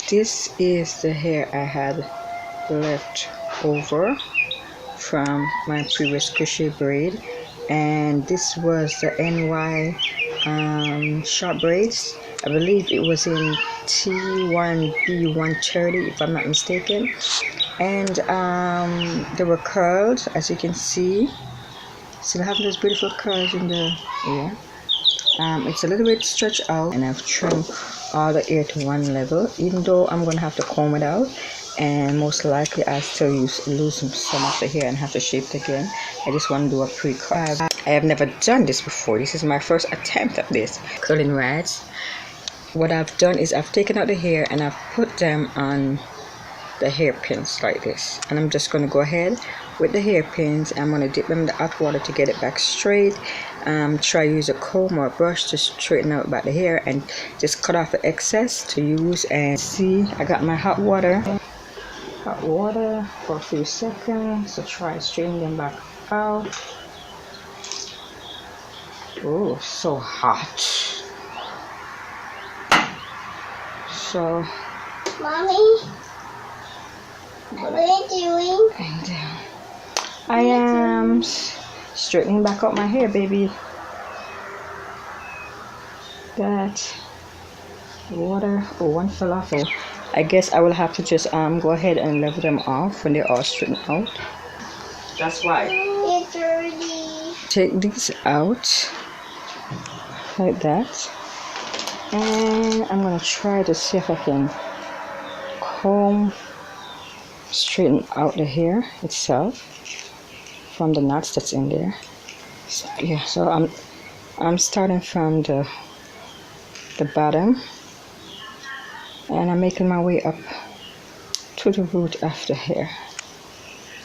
this is the hair I had left over from my previous crochet braid, and this was the NY short braids. I believe it was in T1B130 if I'm not mistaken, and they were curled, as you can see. Still have those beautiful curls in the ear. It's a little bit stretched out, and I've trimmed all the ear to one level, even though I'm gonna have to comb it out, and most likely I still lose some of the hair and have to shape it again. I just want to do a pre-cut. I have never done this before. This is my first attempt at this curling rads. What I've done is I've taken out the hair and I've put them on the hairpins like this, and I'm just going to go ahead with the hairpins. I'm going to dip them in the hot water to get it back straight. Try use a comb or a brush to straighten out back the hair and just cut off the excess to use. And see, I got my hot water for a few seconds to try straightening them back out. Oh, so hot. So, Mommy, what are you doing? And I am straightening back up my hair, baby. That water, oh, one fell off. Oh, I guess I will have to just go ahead and level them off when they're all straightened out. That's why. It's dirty. Take these out like that, and I'm gonna try to see if I can straighten out the hair itself from the knots that's in there. So, yeah, so I'm starting from the bottom, and I'm making my way up to the root of the hair.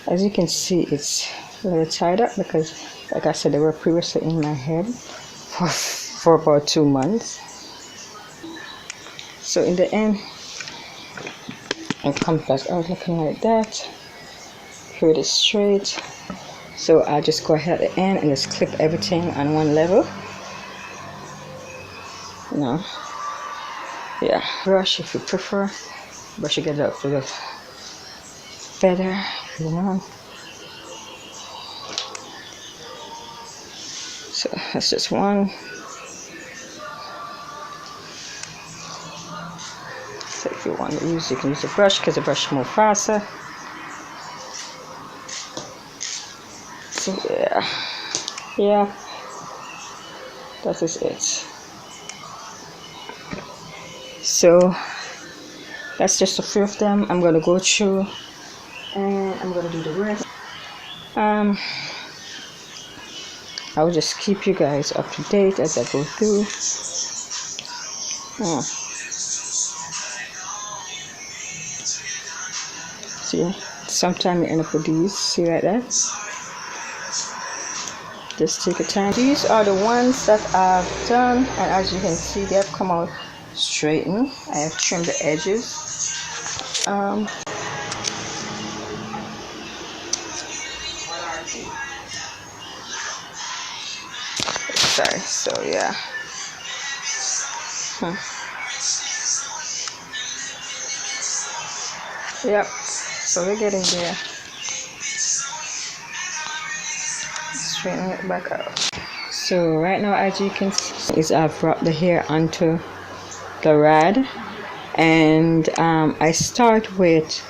As you can see, it's a little tied up because, like I said, they were previously in my head for about 2 months. So in the end, it comes back out looking like that. Here it is straight. So I'll just go ahead at the end and just clip everything on one level. No. Yeah, brush if you prefer. Brush to get it up a little better, you know. So that's just one. So if you want to use, you can use a brush because the brush moves faster. So yeah, that is it. So that's just a few of them. I'm gonna go through and I'm gonna do the rest. I'll just keep you guys up to date as I go through. See, sometimes you end up with these. See like that? Just take your time. These are the ones that I've done, and as you can see, they have come out straightened. I have trimmed the edges. Sorry. So yeah. Yep. So we're getting there. Straighten it back out. So right now, as you can see, is I've wrapped the hair onto the rad, and I start with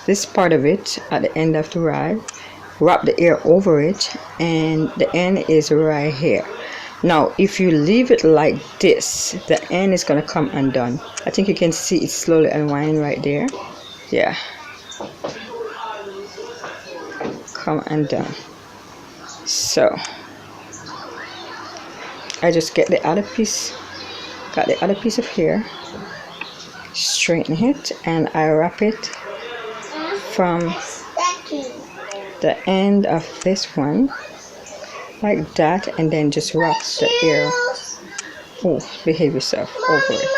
this part of it at the end of the rad, wrap the hair over it, and the end is right here. Now if you leave it like this, the end is gonna come undone. I think you can see it's slowly unwinding right there. Yeah, come undone. So I just get the other piece, got the other piece of hair, straighten it, and I wrap it from the end of this one like that, and then just wrap the hair. Oh, behave yourself over it.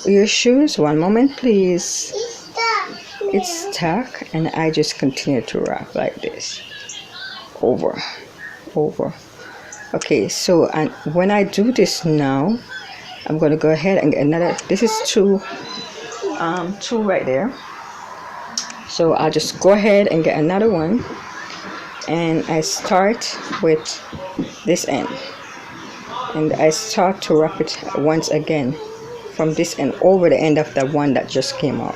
Your shoes, one moment please. It's stuck, and I just continue to wrap like this over. Okay, so and when I do this now, I'm going to go ahead and get another. This is two right there, so I'll just go ahead and get another one, and I start with this end, and I start to wrap it once again from this end over the end of the one that just came out.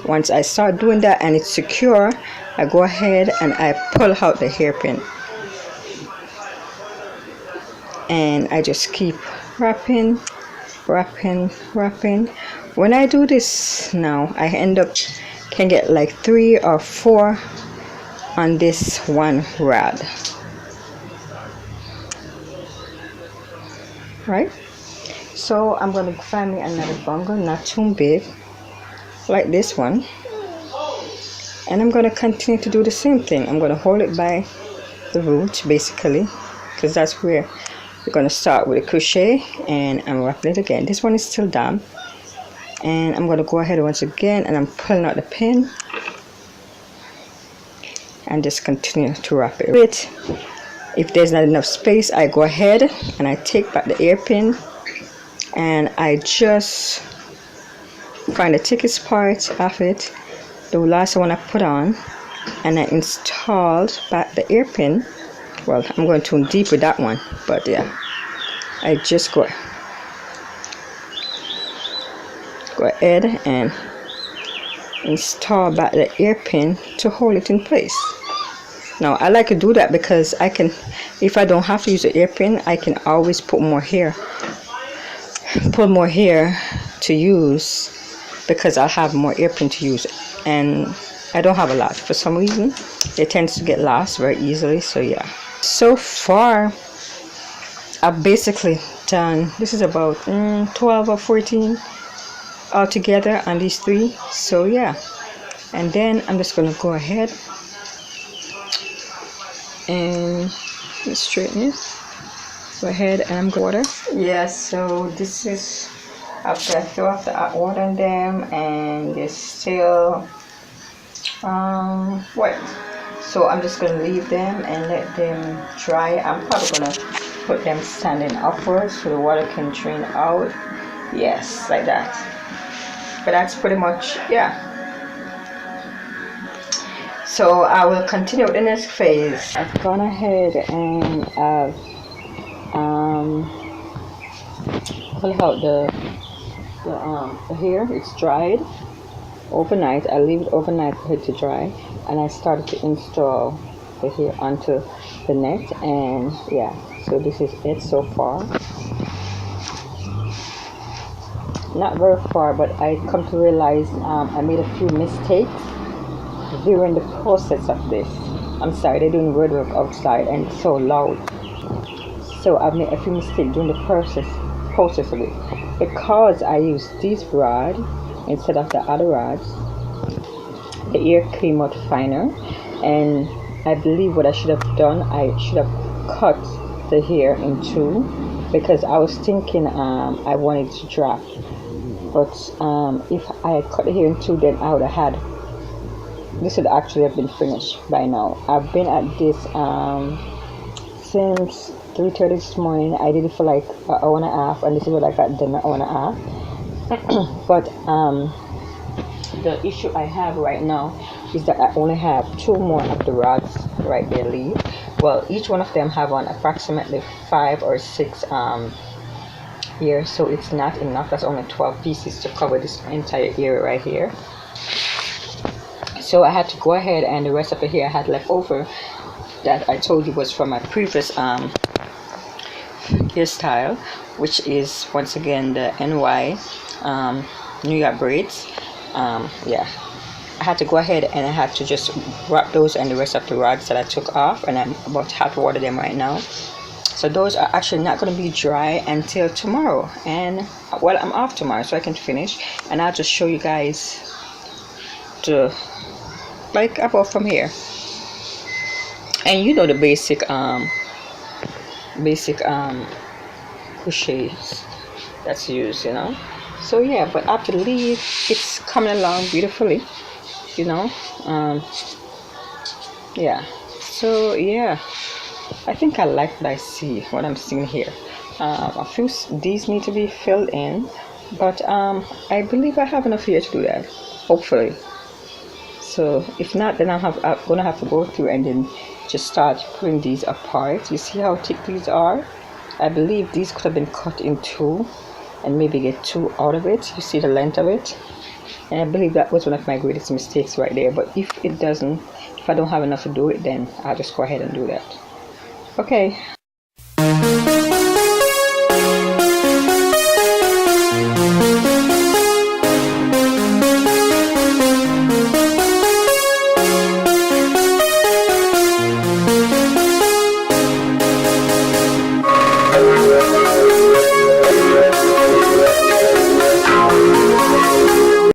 Once I start doing that and it's secure, I go ahead and I pull out the hairpin, and I just keep wrapping. When I do this now, I end up can get like 3 or 4 on this one rod, right? So I'm going to find me another bungle, not too big, like this one, and I'm going to continue to do the same thing. I'm going to hold it by the root basically, because that's where we're going to start with a crochet, and I'm wrapping it again. This one is still damp, and I'm going to go ahead once again and I'm pulling out the pin and just continue to wrap it. If there's not enough space, I go ahead and I take back the hairpin and I just find the thickest part of it, the last one I put on, and I installed back the hairpin. Well, I'm going too deep with that one, but yeah, I just go ahead and install back the hairpin to hold it in place. Now I like to do that because I can, if I don't have to use a hairpin, I can always put more hair to use, because I'll have more hairpin to use, and I don't have a lot for some reason. It tends to get lost very easily. So yeah, so far I've basically done, this is about 12 or 14 altogether on these 3. So yeah, and then I'm just going to go ahead and straighten it. Go ahead and I'm going to water. Yeah, so this is after I throw off the hot water on them and they're still wet. So I'm just going to leave them and let them dry. I'm probably going to put them standing upwards so the water can drain out. Yes, like that. But that's pretty much, yeah. So I will continue with the next phase. I've gone ahead and I've pulled out the hair. It's dried overnight. I leave it overnight for it to dry, and I started to install the hair onto the net, and yeah, so this is it so far. Not very far, but I come to realize I made a few mistakes during the process of this. I'm sorry, they're doing road work outside and it's so loud. So I've made a few mistakes during the process of it, because I used these rods instead of the other rods. The hair came out finer, and I believe what I should have done, I should have cut the hair in 2, because I was thinking I wanted to drop. But if I had cut the hair in 2, then I would have had, this would actually have been finished by now. I've been at this since 3:30 this morning. I did it for like an hour and a half, and this is what I got done, an hour and a half. But the issue I have right now is that I only have 2 more of the rods right there leave. Well, each one of them have on approximately 5 or 6 here, so it's not enough. That's only 12 pieces to cover this entire area right here. So I had to go ahead, and the rest of the hair I had left over that I told you was from my previous hairstyle, which is once again the NY New York braids. Yeah, I had to go ahead and I had to just wrap those and the rest of the rods that I took off, and I'm about to hot water them right now. So those are actually not going to be dry until tomorrow, and well, I'm off tomorrow, so I can finish, and I'll just show you guys the like about from here. And you know the basic crochets that's used, you know. So yeah, but I believe it's coming along beautifully, you know. Yeah, so yeah, I think I like what I'm seeing here. A few these need to be filled in, but I believe I have enough here to do that, hopefully. So if not, then I'm gonna have to go through and then just start pulling these apart. You see how thick these are? I believe these could have been cut in two and maybe get two out of it. You see the length of it? And I believe that was one of my greatest mistakes right there. But if it doesn't, if I don't have enough to do it, then I'll just go ahead and do that. Okay,